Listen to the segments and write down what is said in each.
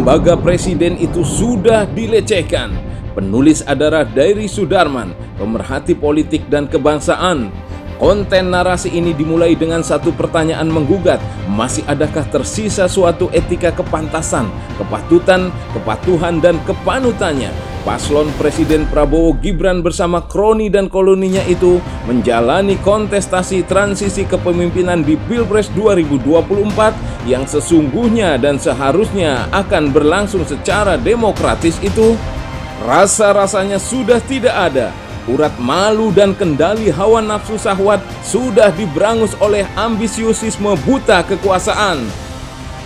lembaga presiden itu sudah dilecehkan. Penulis adalah Dairi Sudarman, pemerhati politik dan kebangsaan. Konten narasi ini dimulai dengan satu pertanyaan menggugat, masih adakah tersisa suatu etika kepantasan, kepatutan, kepatuhan, dan kepanutannya? Paslon Presiden Prabowo Gibran bersama kroni dan koloninya itu menjalani kontestasi transisi kepemimpinan di Pilpres 2024 yang sesungguhnya dan seharusnya akan berlangsung secara demokratis itu. Rasa-rasanya sudah tidak ada. Urat malu dan kendali hawa nafsu syahwat sudah diberangus oleh ambisiusisme buta kekuasaan.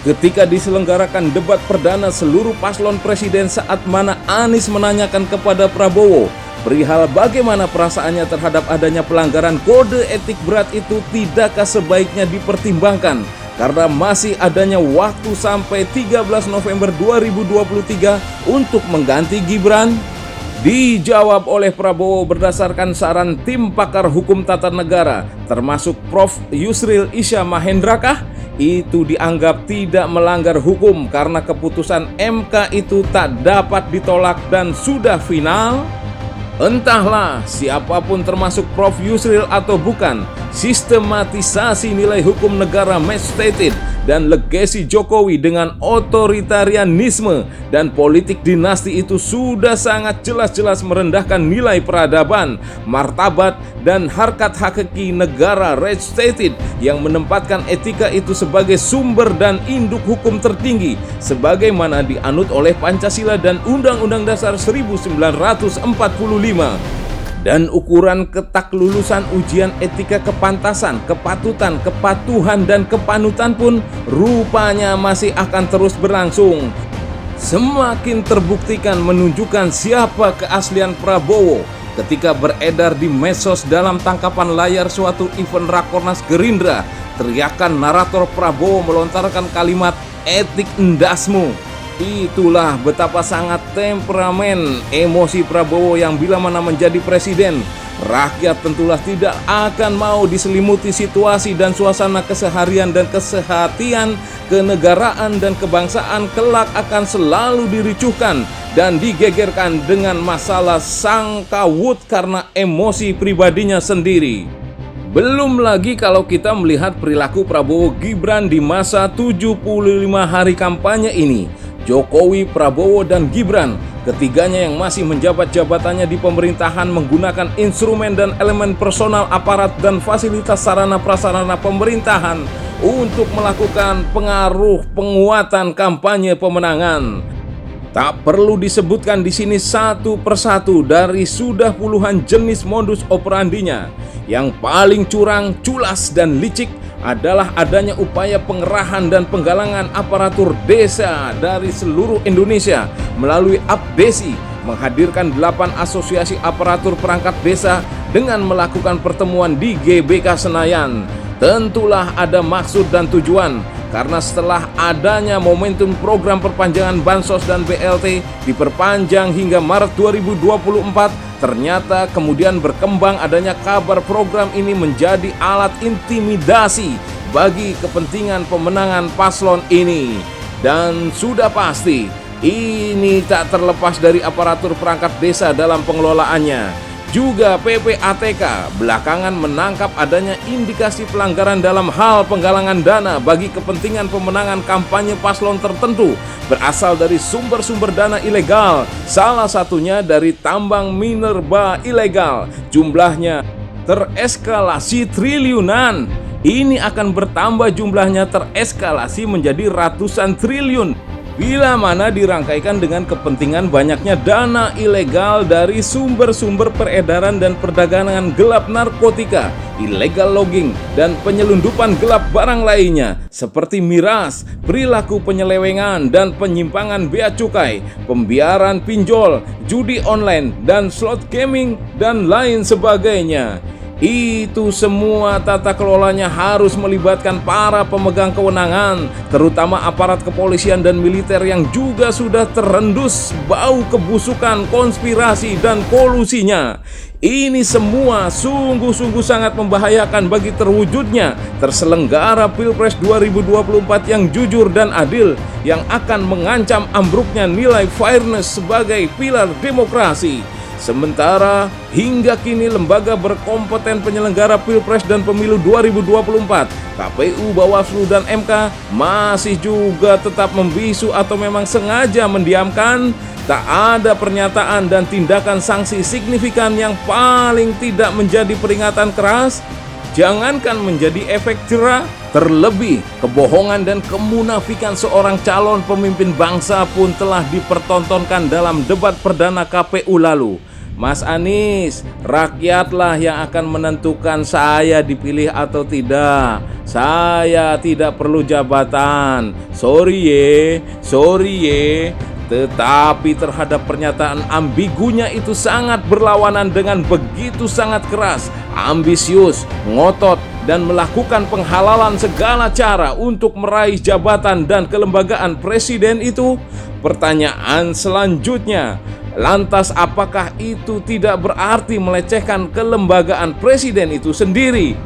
Ketika diselenggarakan debat perdana seluruh paslon presiden saat mana Anies menanyakan kepada Prabowo perihal bagaimana perasaannya terhadap adanya pelanggaran kode etik berat itu tidakkah sebaiknya dipertimbangkan karena masih adanya waktu sampai 13 November 2023 untuk mengganti Gibran? Dijawab oleh Prabowo berdasarkan saran tim pakar hukum tata negara, termasuk Prof. Yusril Isha Mahendrakah, itu dianggap tidak melanggar hukum karena keputusan MK itu tak dapat ditolak dan sudah final. Entahlah siapapun termasuk Prof. Yusril atau bukan, sistematisasi nilai hukum negara match stated dan legasi Jokowi dengan otoritarianisme dan politik dinasti itu sudah sangat jelas-jelas merendahkan nilai peradaban, martabat, dan harkat hakiki negara match stated yang menempatkan etika itu sebagai sumber dan induk hukum tertinggi sebagaimana dianut oleh Pancasila dan Undang-Undang Dasar 1945. Dan ukuran ketaklulusan ujian etika kepantasan, kepatutan, kepatuhan, dan kepanutan pun rupanya masih akan terus berlangsung. Semakin terbuktikan menunjukkan siapa keaslian Prabowo ketika beredar di medsos dalam tangkapan layar suatu event Rakornas Gerindra. Teriakan narator Prabowo melontarkan kalimat etik endasmu. Itulah betapa sangat temperamen emosi Prabowo yang bila mana menjadi presiden, rakyat tentulah tidak akan mau diselimuti situasi dan suasana keseharian dan kesehatian kenegaraan dan kebangsaan kelak akan selalu diricuhkan dan digegerkan dengan masalah sangkawut karena emosi pribadinya sendiri. Belum lagi kalau kita melihat perilaku Prabowo Gibran di masa 75 hari kampanye ini. Jokowi, Prabowo, dan Gibran, ketiganya yang masih menjabat jabatannya di pemerintahan menggunakan instrumen dan elemen personal aparat dan fasilitas sarana prasarana pemerintahan untuk melakukan pengaruh penguatan kampanye pemenangan. Tak perlu disebutkan di sini satu persatu dari sudah puluhan jenis modus operandinya. Yang paling curang, culas, dan licik adalah adanya upaya pengerahan dan penggalangan aparatur desa dari seluruh Indonesia melalui Apdesi, menghadirkan 8 asosiasi aparatur perangkat desa dengan melakukan pertemuan di GBK Senayan. Tentulah ada maksud dan tujuan, karena setelah adanya momentum program perpanjangan Bansos dan BLT diperpanjang hingga Maret 2024, ternyata kemudian berkembang adanya kabar program ini menjadi alat intimidasi bagi kepentingan pemenangan paslon ini. Dan sudah pasti, ini tak terlepas dari aparatur perangkat desa dalam pengelolaannya. Juga PPATK belakangan menangkap adanya indikasi pelanggaran dalam hal penggalangan dana bagi kepentingan pemenangan kampanye paslon tertentu berasal dari sumber-sumber dana ilegal, salah satunya dari tambang minerba ilegal. Jumlahnya tereskalasi triliunan. Ini akan bertambah jumlahnya tereskalasi menjadi ratusan triliun bila mana dirangkaikan dengan kepentingan banyaknya dana ilegal dari sumber-sumber peredaran dan perdagangan gelap narkotika, illegal logging, dan penyelundupan gelap barang lainnya seperti miras, perilaku penyelewengan dan penyimpangan bea cukai, pembiaran pinjol, judi online, dan slot gaming, dan lain sebagainya. Itu semua tata kelolanya harus melibatkan para pemegang kewenangan, terutama aparat kepolisian dan militer yang juga sudah terendus bau kebusukan, konspirasi, dan kolusinya. Ini semua sungguh-sungguh sangat membahayakan bagi terwujudnya terselenggara Pilpres 2024 yang jujur dan adil, yang akan mengancam ambruknya nilai fairness sebagai pilar demokrasi. Sementara hingga kini lembaga berkompeten penyelenggara Pilpres dan Pemilu 2024, KPU, Bawaslu, dan MK masih juga tetap membisu atau memang sengaja mendiamkan. Tak ada pernyataan dan tindakan sanksi signifikan yang paling tidak menjadi peringatan keras, jangankan menjadi efek jera. Terlebih, kebohongan dan kemunafikan seorang calon pemimpin bangsa pun telah dipertontonkan dalam debat perdana KPU lalu. Mas Anies, rakyatlah yang akan menentukan saya dipilih atau tidak. Saya tidak perlu jabatan. Sorry ye. Tetapi terhadap pernyataan ambigunya itu sangat berlawanan dengan begitu sangat keras, ambisius, ngotot, dan melakukan penghalalan segala cara untuk meraih jabatan dan kelembagaan presiden itu. Pertanyaan selanjutnya, lantas apakah itu tidak berarti melecehkan kelembagaan presiden itu sendiri?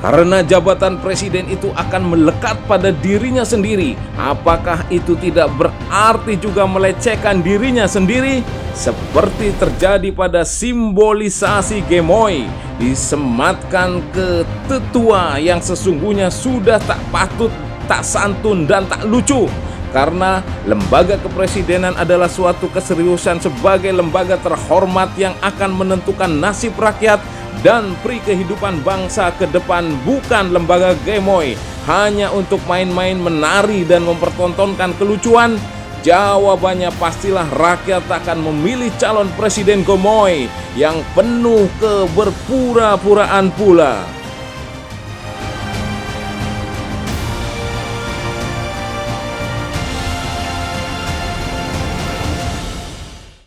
Karena jabatan presiden itu akan melekat pada dirinya sendiri, apakah itu tidak berarti juga melecehkan dirinya sendiri? Seperti terjadi pada simbolisasi gemoy, disematkan ke tetua yang sesungguhnya sudah tak patut, tak santun, dan tak lucu. Karena lembaga kepresidenan adalah suatu keseriusan sebagai lembaga terhormat yang akan menentukan nasib rakyat dan pri kehidupan bangsa ke depan, bukan lembaga gemoy hanya untuk main-main menari dan mempertontonkan kelucuan. Jawabannya pastilah rakyat akan memilih calon presiden gemoy yang penuh keberpura-puraan pula.